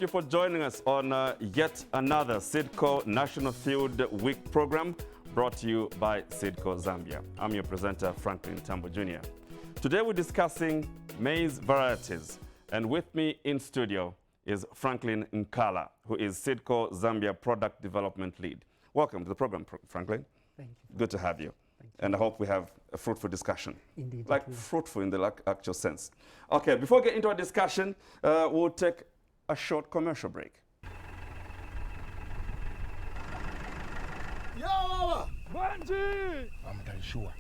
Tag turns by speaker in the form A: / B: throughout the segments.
A: thank you for joining us on yet another Seedco National Field Week program brought to you by Seedco Zambia. I'm your presenter, Franklin Tambo Jr. Today we're discussing maize varieties, and with me in studio is Franklin Nkala, who is Seedco Zambia Product Development Lead. Welcome to the program, Franklin.
B: Thank you.
A: Good to have you.
B: Thank you.
A: And I hope we have a fruitful discussion.
B: Indeed.
A: Like fruitful in the actual sense. Okay, before we get into our discussion, we'll take a short commercial break.
C: Yo!
D: Banji!
C: I'm not sure.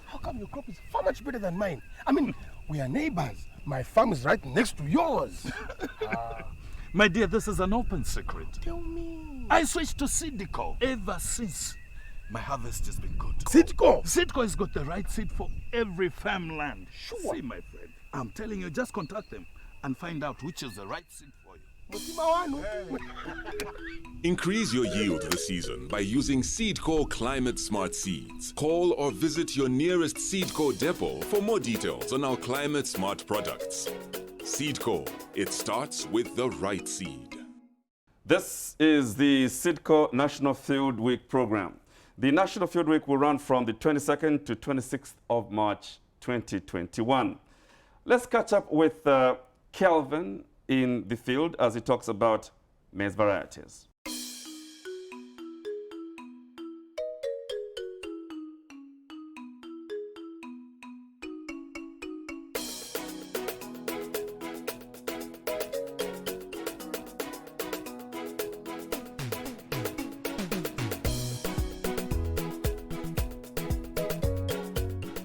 C: How come your crop is far much better than mine? I mean, we are neighbors. My farm is right next to yours.
D: My dear, this is an open secret.
C: Tell me.
D: I switched to Seedco ever since. My harvest has been good.
C: Seedco?
D: Seedco has got the right seed for every farmland.
C: Sure.
D: See, my friend, I'm telling you, just contact them and find out which is the right seed for you.
E: Increase your yield this season by using Seedco Climate Smart Seeds. Call or visit your nearest Seedco depot for more details on our Climate Smart products. Seedco, it starts with the right seed.
A: This is the Seedco National Field Week program. The National Field Week will run from the 22nd to 26th of March 2021. Let's catch up with Kelvin in the field as he talks about maize varieties.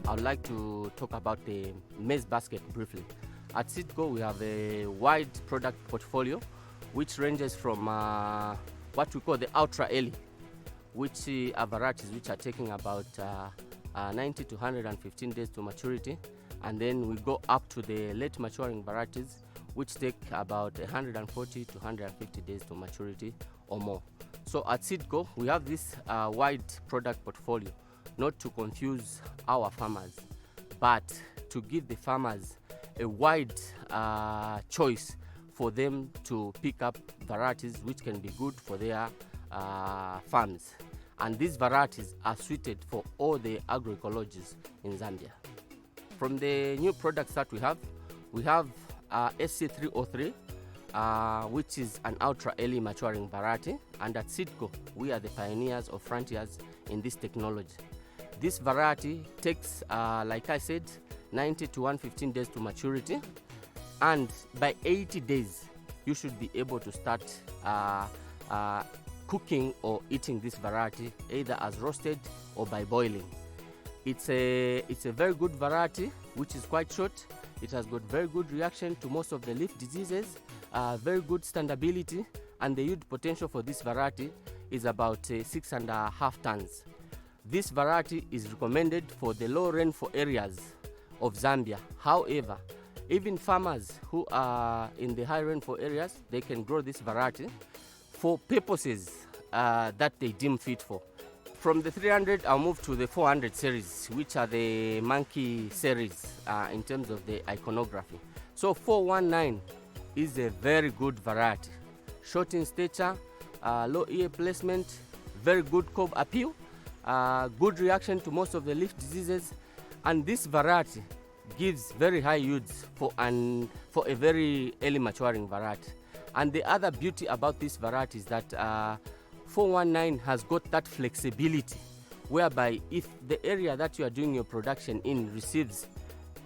F: I'd like to talk about the maize basket briefly. At Seedco, we have a wide product portfolio which ranges from what we call the ultra early, which are varieties which are taking about 90 to 115 days to maturity, and then we go up to the late maturing varieties which take about 140 to 150 days to maturity or more. So at Seedco, we have this wide product portfolio, not to confuse our farmers, but to give the farmers a wide choice for them to pick up varieties which can be good for their farms. And these varieties are suited for all the agroecologies in Zambia. From the new products that we have SC303, which is an ultra early maturing variety, and at Seedco, we are the pioneers or frontiers in this technology. This variety takes, like I said, 90 to 115 days to maturity, and by 80 days you should be able to start cooking or eating this variety either as roasted or by boiling. It's a very good variety which is quite short. It has got very good reaction to most of the leaf diseases, very good standability, and the yield potential for this variety is about 6.5 tons. This variety is recommended for the low rainfall areas of Zambia. However, even farmers who are in the high rainfall areas, they can grow this variety for purposes that they deem fit for. From the 300, I'll move to the 400 series, which are the monkey series in terms of the iconography. So 419 is a very good variety. Short in stature, low ear placement, very good cob appeal, good reaction to most of the leaf diseases, and this variety gives very high yields for a very early maturing variety. And the other beauty about this variety is that 419 has got that flexibility whereby if the area that you are doing your production in receives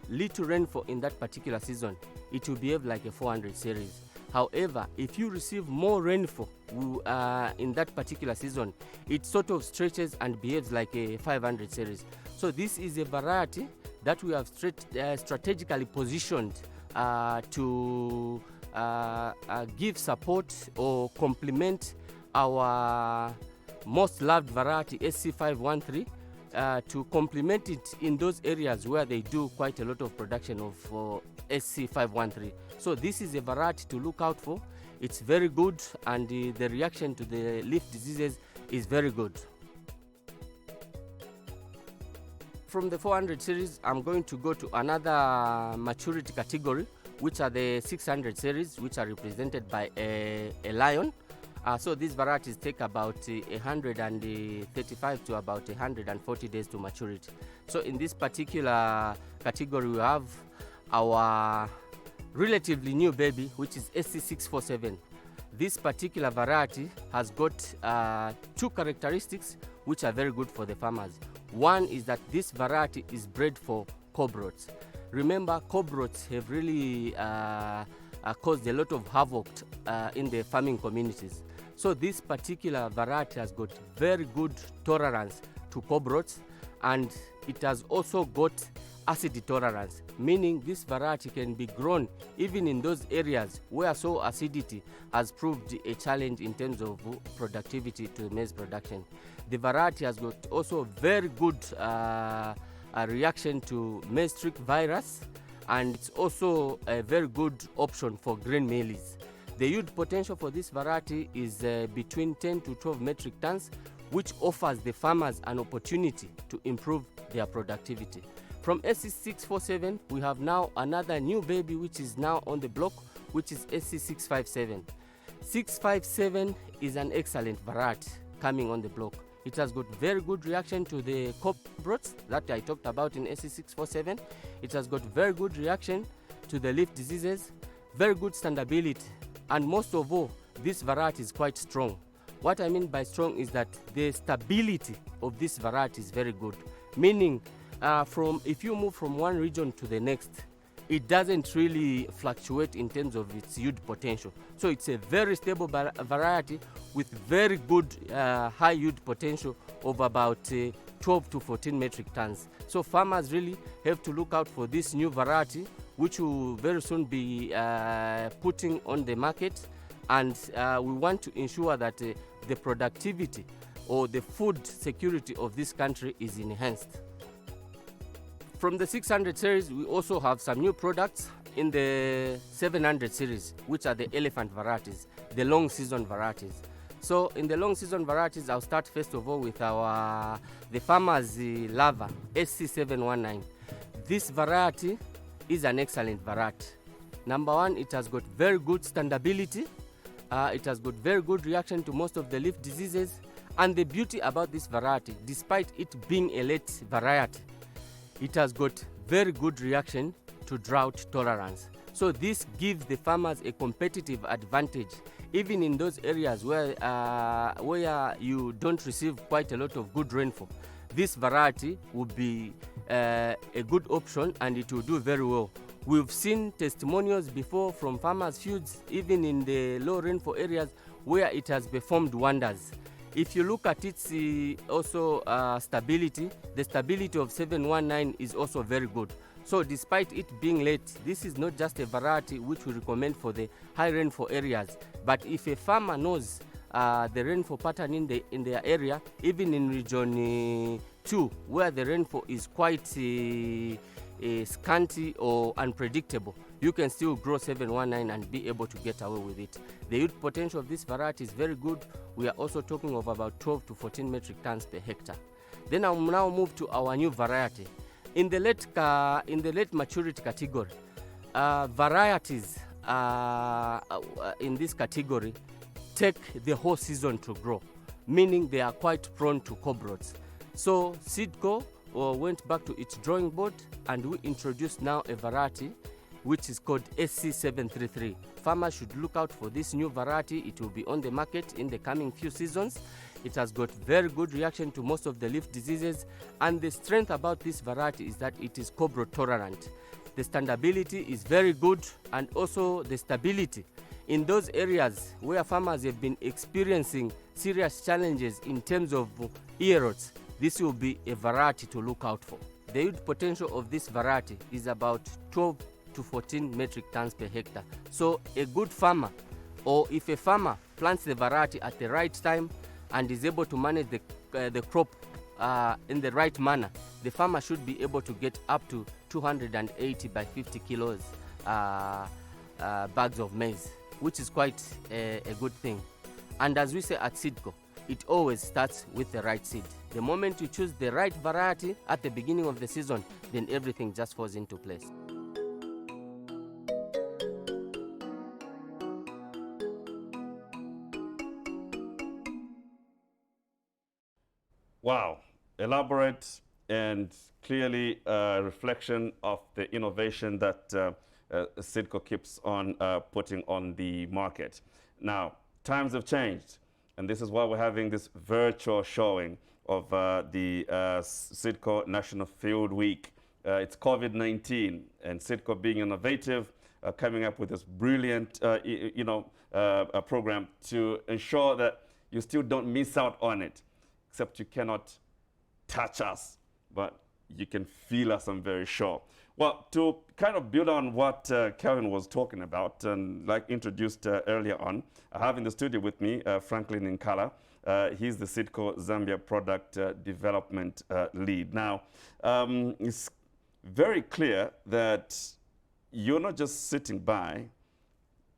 F: little rainfall in that particular season, it will behave like a 400 series. However, if you receive more rainfall in that particular season, it sort of stretches and behaves like a 500 series. So this is a variety that we have strategically positioned to give support or complement our most loved variety SC513 to complement it in those areas where they do quite a lot of production of SC513. So this is a variety to look out for. It's very good, and the reaction to the leaf diseases is very good. From the 400 series, I'm going to go to another maturity category, which are the 600 series, which are represented by a lion. So these varieties take about 135 to about 140 days to maturity. So in this particular category, we have our relatively new baby, which is SC647. This particular variety has got two characteristics which are very good for the farmers. One is that this variety is bred for cobrots. Remember, cobrots have really caused a lot of havoc in the farming communities. So this particular variety has got very good tolerance to cobrots, and it has also got acid tolerance, meaning this variety can be grown even in those areas where soil acidity has proved a challenge in terms of productivity to maize production. The variety has got also very good reaction to maize streak virus, and it's also a very good option for green mealies. The yield potential for this variety is between 10 to 12 metric tons, which offers the farmers an opportunity to improve their productivity. From SC647, we have now another new baby which is now on the block, which is SC657. 657 is an excellent variety coming on the block. It has got very good reaction to the cobrots that I talked about in SC647. It has got very good reaction to the leaf diseases, very good standability, and most of all, this variety is quite strong. What I mean by strong is that the stability of this variety is very good, meaning if you move from one region to the next, it doesn't really fluctuate in terms of its yield potential. So it's a very stable variety with very good high yield potential of about 12 to 14 metric tons. So farmers really have to look out for this new variety, which will very soon be putting on the market, and we want to ensure that the productivity or the food security of this country is enhanced. From the 600 series, we also have some new products in the 700 series, which are the elephant varieties, the long season varieties. So in the long season varieties, I'll start first of all with the farmer's lava, SC719. This variety is an excellent variety. Number one, it has got very good standability. It has got very good reaction to most of the leaf diseases. And the beauty about this variety, despite it being a late variety, it has got very good reaction to drought tolerance. So this gives the farmers a competitive advantage, even in those areas where you don't receive quite a lot of good rainfall. This variety would be a good option, and it will do very well. We've seen testimonials before from farmers' fields, even in the low rainfall areas, where it has performed wonders. If you look at its also stability, the stability of 719 is also very good. So despite it being late, this is not just a variety which we recommend for the high rainfall areas, but if a farmer knows the rainfall pattern in their area, even in region 2, where the rainfall is quite scanty or unpredictable, you can still grow 719 and be able to get away with it. The yield potential of this variety is very good. We are also talking of about 12 to 14 metric tons per hectare. Then I'll now move to our new variety. In the late maturity category, varieties in this category take the whole season to grow, meaning they are quite prone to cobrots. So Seedco went back to its drawing board, and we introduced now a variety which is called SC733. Farmers should look out for this new variety. It will be on the market in the coming few seasons. It has got very good reaction to most of the leaf diseases, and the strength about this variety is that it is cobrot tolerant. The standability is very good, and also the stability. In those areas where farmers have been experiencing serious challenges in terms of ear rots, this will be a variety to look out for. The yield potential of this variety is about 12 to 14 metric tons per hectare. So a good farmer, or if a farmer plants the variety at the right time and is able to manage the crop in the right manner, the farmer should be able to get up to 280 by 50 kilos bags of maize, which is quite a good thing. And as we say at Seedco, it always starts with the right seed. The moment you choose the right variety at the beginning of the season, then everything just falls into place.
A: Wow, elaborate and clearly a reflection of the innovation that Sidco keeps on putting on the market. Now, times have changed, and this is why we're having this virtual showing of the Sidco National Field Week. It's COVID-19, and Sidco being innovative, coming up with this brilliant, program to ensure that you still don't miss out on it, except you cannot touch us, but you can feel us, I'm very sure. Well, to kind of build on what Kelvin was talking about, and like introduced earlier on, I have in the studio with me Franklin Nkala. He's the Sidco Zambia Product Development Lead. Now, it's very clear that you're not just sitting by.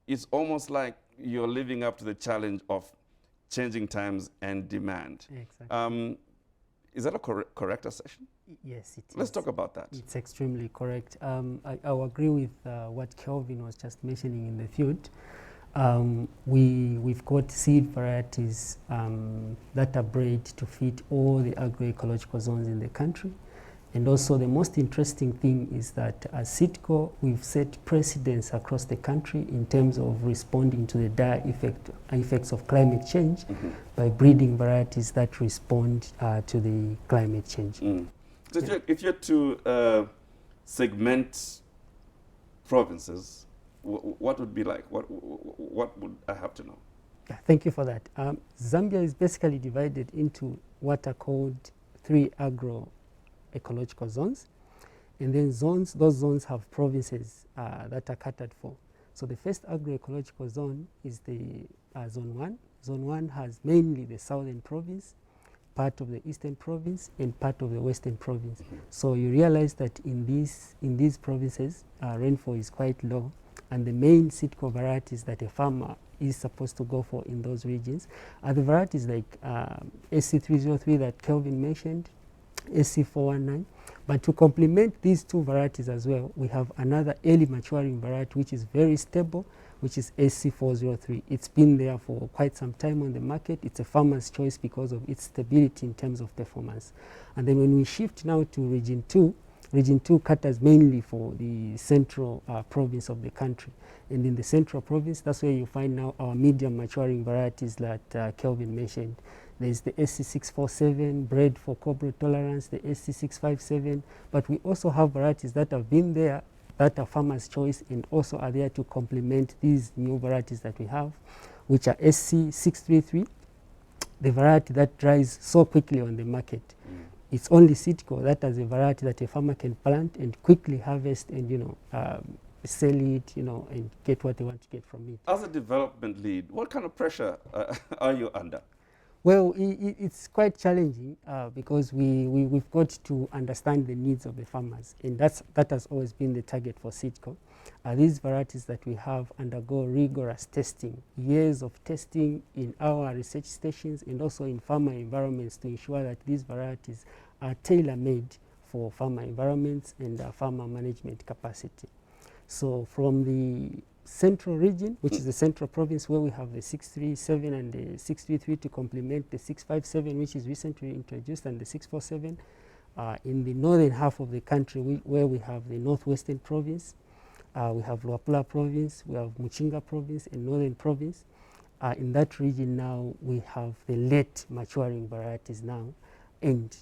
A: It's almost like you're living up to the challenge of changing times and demand.
B: Exactly.
A: Is that a correct assertion?
B: Yes, it is.
A: Let's talk about that.
B: It's extremely correct. I'll agree with what Kelvin was just mentioning in the field. We've got seed varieties that are bred to fit all the agroecological zones in the country. And also the most interesting thing is that as Sidco, we've set precedents across the country in terms of responding to the dire effects of climate change by breeding varieties that respond to the climate change.
A: So if you're to segment provinces, what would be like? What would I have to know?
B: Yeah, thank you for that. Zambia is basically divided into what are called 3 agroecological zones, and then those zones have provinces that are catered for. So the first agroecological zone is the Zone 1. Zone 1 has mainly the southern province, part of the eastern province, and part of the western province. So you realize that in these provinces, rainfall is quite low, and the main Sidco varieties that a farmer is supposed to go for in those regions are the varieties like SC303 that Kelvin mentioned, SC419. But to complement these 2 varieties as well, we have another early maturing variety which is very stable, which is SC403. It's been there for quite some time on the market. It's a farmer's choice because of its stability in terms of performance. And then when we shift now to Region 2, Region 2 caters mainly for the central province of the country. And in the central province, that's where you find now our medium maturing varieties that Kelvin mentioned. There's the SC647, bred for corporate tolerance, the SC657, but we also have varieties that have been there that are farmer's choice and also are there to complement these new varieties that we have, which are SC633, the variety that dries so quickly on the market. It's only Sidco that has a variety that a farmer can plant and quickly harvest and, sell it, and get what they want to get from it.
A: As a development lead, what kind of pressure are you under?
B: Well, it's quite challenging because we've got to understand the needs of the farmers, and that has always been the target for Sidco. These varieties that we have undergo rigorous testing, years of testing in our research stations and also in farmer environments to ensure that these varieties are tailor-made for farmer environments and farmer management capacity. So from the central region, which is the central province where we have the 637 and the 633 to complement the 657, which is recently introduced, and the 647. In the northern half of the country, where we have the northwestern province, we have Luapula province, we have Muchinga province, and northern province. In that region now, we have the late maturing varieties now. And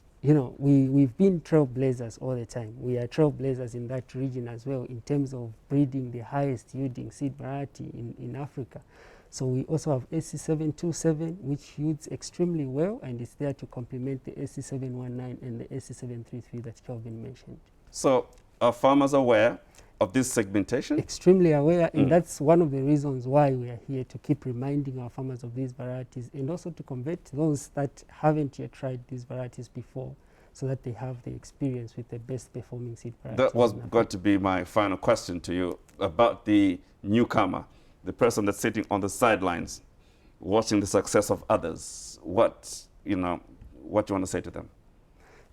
B: we've been trailblazers all the time. We are trailblazers in that region as well in terms of breeding the highest yielding seed variety in Africa. So we also have SC727, which yields extremely well, and it's there to complement the SC719 and the SC733 that Kelvin mentioned.
A: So are farmers aware of this segmentation?
B: Extremely aware, and that's one of the reasons why we are here, to keep reminding our farmers of these varieties and also to convert those that haven't yet tried these varieties before, so that they have the experience with the best performing seed varieties.
A: That was going to be my final question to you about the newcomer, the person that's sitting on the sidelines, watching the success of others. What you want to say to them?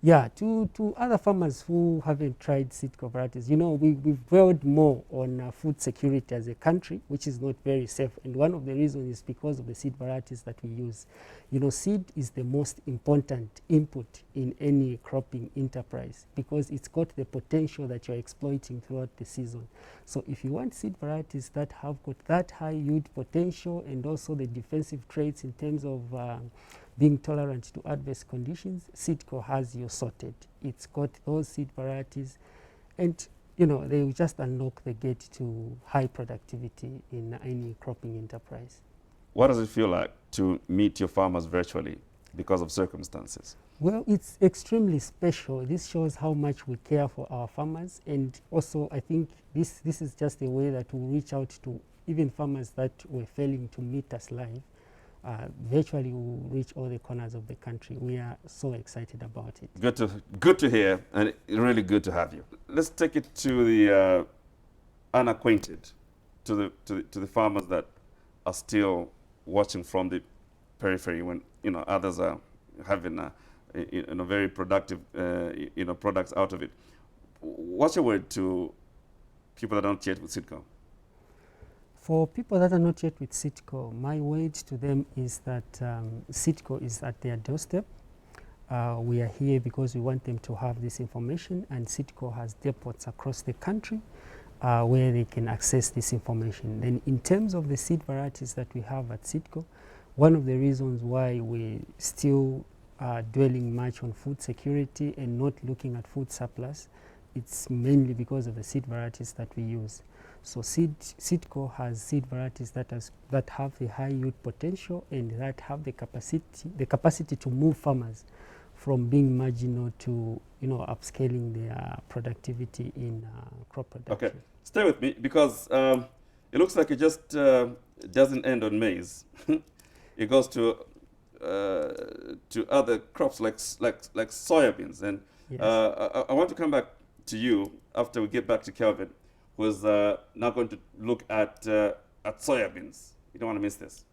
B: Yeah, to other farmers who haven't tried Seedco varieties, you know, we've dwelled more on food security as a country, which is not very safe. And one of the reasons is because of the seed varieties that we use. You know, seed is the most important input in any cropping enterprise because it's got the potential that you're exploiting throughout the season. So if you want seed varieties that have got that high yield potential and also the defensive traits in terms of being tolerant to adverse conditions, Seedco has you sorted. It's got those seed varieties and, you know, they will just unlock the gate to high productivity in any cropping enterprise.
A: What does it feel like to meet your farmers virtually because of circumstances?
B: Well, it's extremely special. This shows how much we care for our farmers, and also I think this is just a way that we reach out to even farmers that were failing to meet us live. Virtually we'll reach all the corners of the country. We are so excited about it.
A: Good to hear, and really good to have you. Let's take it to the unacquainted, to the farmers that are still watching from the periphery when, you know, others are having very productive products out of it. What's your word to people that aren't yet with Seedco?
B: For people that are not yet with Seedco, my word to them is that Seedco is at their doorstep. We are here because we want them to have this information, and Seedco has depots across the country where they can access this information. Then in terms of the seed varieties that we have at Seedco, one of the reasons why we still are dwelling much on food security and not looking at food surplus, it's mainly because of the seed varieties that we use. So Seedco has seed varieties that have the high yield potential and that have the capacity to move farmers from being marginal to, you know, upscaling their productivity in crop production. Okay,
A: stay with me because it looks like it just doesn't end on maize. It goes to other crops like soybeans, and yes. I want to come back to you after we get back to Kelvin, who's now going to look at soybeans. You don't want to miss this.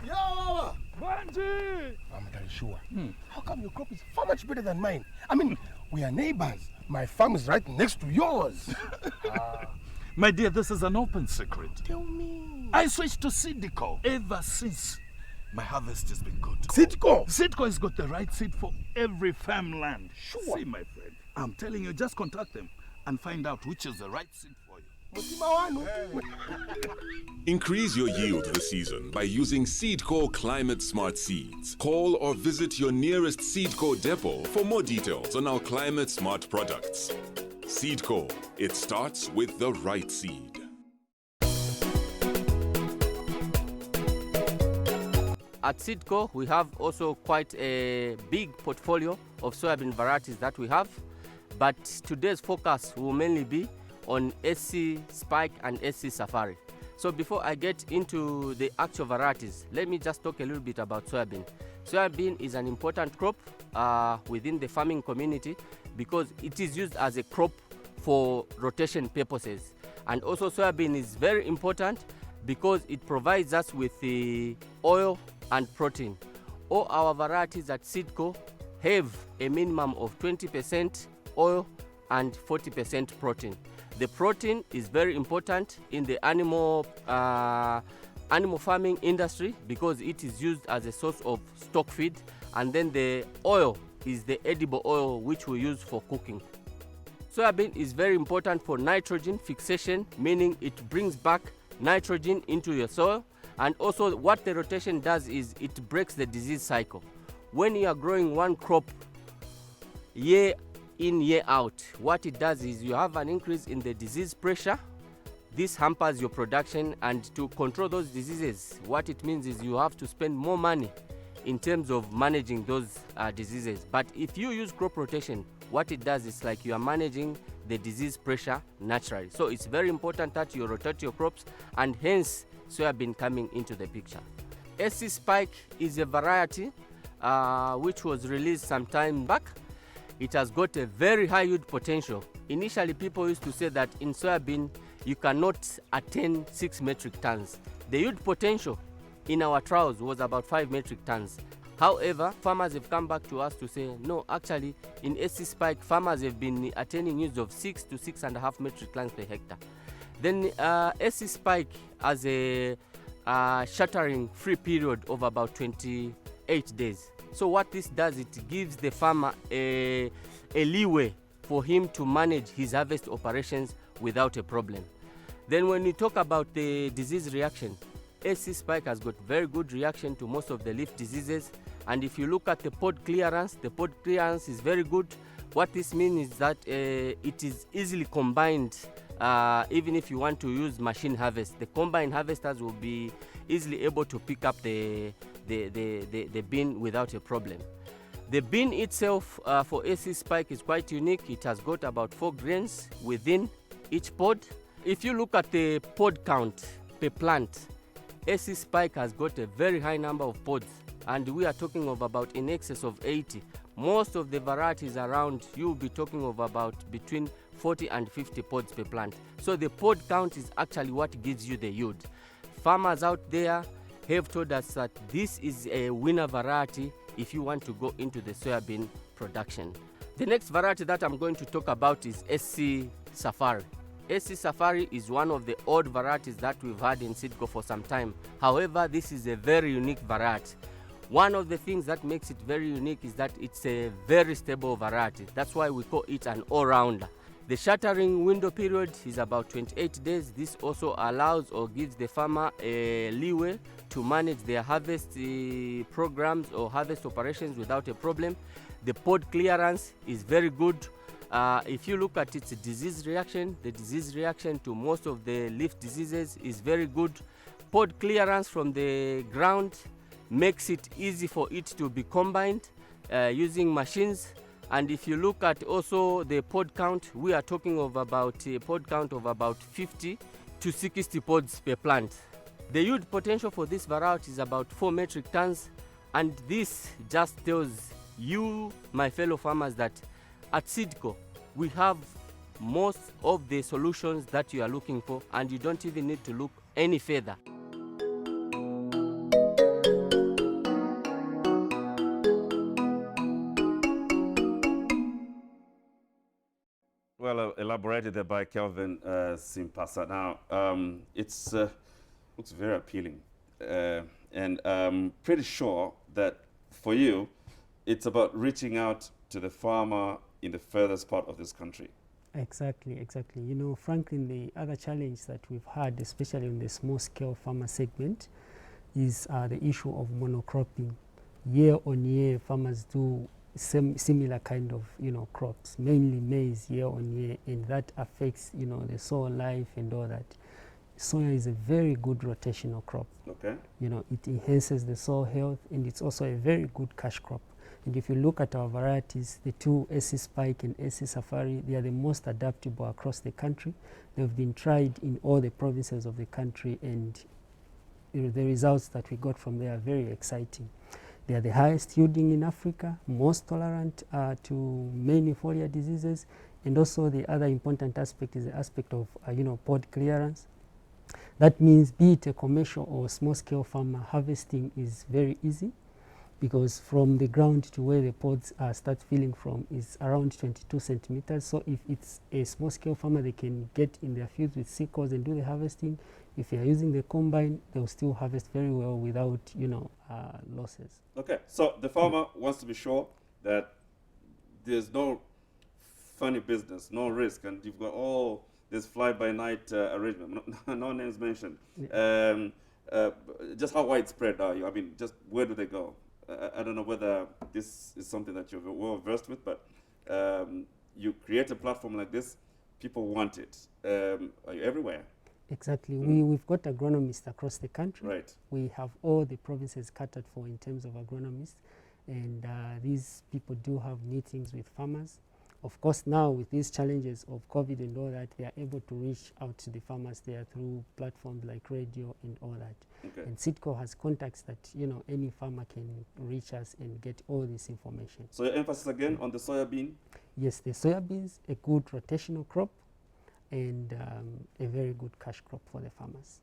C: Yeah,
D: Banji!
C: I'm not sure. How come your crop is far much better than mine? I mean, we are neighbors. My farm is right next to yours.
D: My dear, this is an open secret.
C: Tell me.
D: I switched to Seedco ever since. My harvest has been good.
C: Seedco?
D: Seedco has got the right seed for every farmland.
C: Sure.
D: See, my friend, I'm telling you, just contact them and find out which is the right seed for you.
E: Increase your yield this season by using Seedco Climate Smart Seeds. Call or visit your nearest Seedco depot for more details on our Climate Smart products. Seedco, it starts with the right seed.
F: At Seedco, we have also quite a big portfolio of soybean varieties that we have, but today's focus will mainly be on SC Spike and SC Safari. So before I get into the actual varieties, let me just talk a little bit about soybean. Soybean is an important crop within the farming community because it is used as a crop for rotation purposes. And also soybean is very important because it provides us with the oil and protein. All our varieties at Seedco have a minimum of 20% oil and 40% protein. The protein is very important in the animal farming industry because it is used as a source of stock feed, and then the oil is the edible oil which we use for cooking. Soybean is very important for nitrogen fixation, meaning it brings back nitrogen into your soil, and also what the rotation does is it breaks the disease cycle. When you are growing one crop year in, year out, what it does is you have an increase in the disease pressure. This hampers your production, and to control those diseases, what it means is you have to spend more money in terms of managing those diseases. But if you use crop rotation, what it does is like you are managing the disease pressure naturally. So it's very important that you rotate your crops, and hence soybean coming into the picture. SC Spike is a variety which was released some time back. It has got a very high yield potential. Initially, people used to say that in soybean, you cannot attain 6 metric tons. The yield potential in our trials was about 5 metric tons. However, farmers have come back to us to say, no, actually, in SC Spike, farmers have been attaining yields of 6 to 6.5 metric tons per hectare. Then SC Spike has a shattering free period of about 28 days. So what this does, it gives the farmer a leeway for him to manage his harvest operations without a problem. Then when we talk about the disease reaction, SC Spike has got very good reaction to most of the leaf diseases. And if you look at the pod clearance is very good. What this means is that it is easily combined. Even if you want to use machine harvest, the combine harvesters will be easily able to pick up the bean without a problem. The bean itself for SC Spike is quite unique. It has got about 4 grains within each pod. If you look at the pod count per plant, SC Spike has got a very high number of pods, and we are talking of about in excess of 80. Most of the varieties around, you'll be talking of about between 40 and 50 pods per plant. So the pod count is actually what gives you the yield. Farmers out there have told us that this is a winner variety if you want to go into the soybean production. The next variety that I'm going to talk about is SC Safari. SC Safari is one of the old varieties that we've had in Seedco for some time. However, this is a very unique variety. One of the things that makes it very unique is that it's a very stable variety. That's why we call it an all-rounder. The shattering window period is about 28 days. This also allows or gives the farmer a leeway to manage their harvest programs or harvest operations without a problem. The pod clearance is very good. If you look at its disease reaction, the disease reaction to most of the leaf diseases is very good. Pod clearance from the ground makes it easy for it to be combined using machines. And if you look at also the pod count, we are talking of about a pod count of about 50 to 60 pods per plant. The yield potential for this variety is about 4 metric tons. And this just tells you, my fellow farmers, that at Seedco, we have most of the solutions that you are looking for, and you don't even need to look any further.
A: Well, elaborated there by Kelvin Simpasa. Now, it's looks very appealing. And I'm pretty sure that for you, it's about reaching out to the farmer in the furthest part of this country.
B: Exactly. You know, Franklin, the other challenge that we've had, especially in the small-scale farmer segment, is the issue of monocropping. Year on year, farmers do similar kind of, you know, crops, mainly maize year on year, and that affects, you know, the soil life and all that. Soya is a very good rotational crop.
A: Okay.
B: You know, it enhances the soil health, and it's also a very good cash crop. And if you look at our varieties, the two SC Spike and SC Safari, they are the most adaptable across the country. They've been tried in all the provinces of the country, and you know, the results that we got from there are very exciting. They are the highest yielding in Africa, most tolerant to many foliar diseases, and also the other important aspect is the aspect of you know, pod clearance. That means be it a commercial or small-scale farmer, harvesting is very easy, because from the ground to where the pods start filling from is around 22 centimeters. So if it's a small-scale farmer, they can get in their fields with sickles and do the harvesting. If they are using the combine, they'll still harvest very well without, you know, losses.
A: Okay, so the farmer wants to be sure that there's no funny business, no risk, and you've got all this fly-by-night arrangement, no names mentioned.
B: Yeah.
A: Just how widespread are you? I mean, just where do they go? I don't know whether this is something that you're well versed with, but you create a platform like this, people want it. Are you everywhere?
B: Exactly. We've got agronomists across the country.
A: Right.
B: We have all the provinces catered for in terms of agronomists, and these people do have meetings with farmers. Of course, now with these challenges of COVID and all that, they are able to reach out to the farmers there through platforms like radio and all that.
A: Okay.
B: And Seedco has contacts that, you know, any farmer can reach us and get all this information.
A: So your emphasis again on the soybean?
B: Yes, the soybeans, a good rotational crop, and a very good cash crop for the farmers.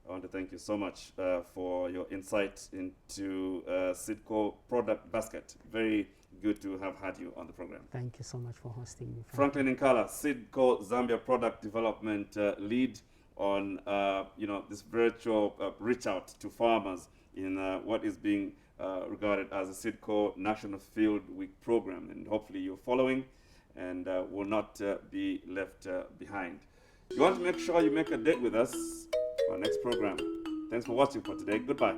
A: I want to thank you so much for your insight into Sidco product basket. Very good to have had you on the program.
B: Thank you so much for hosting me.
A: Franklin Nkala, Sidco Zambia product development lead on this virtual reach out to farmers in what is being regarded as a Sidco National Field Week program, and hopefully you're following and will not be left behind. You want to make sure you make a date with us for our next program. Thanks for watching for today. Goodbye.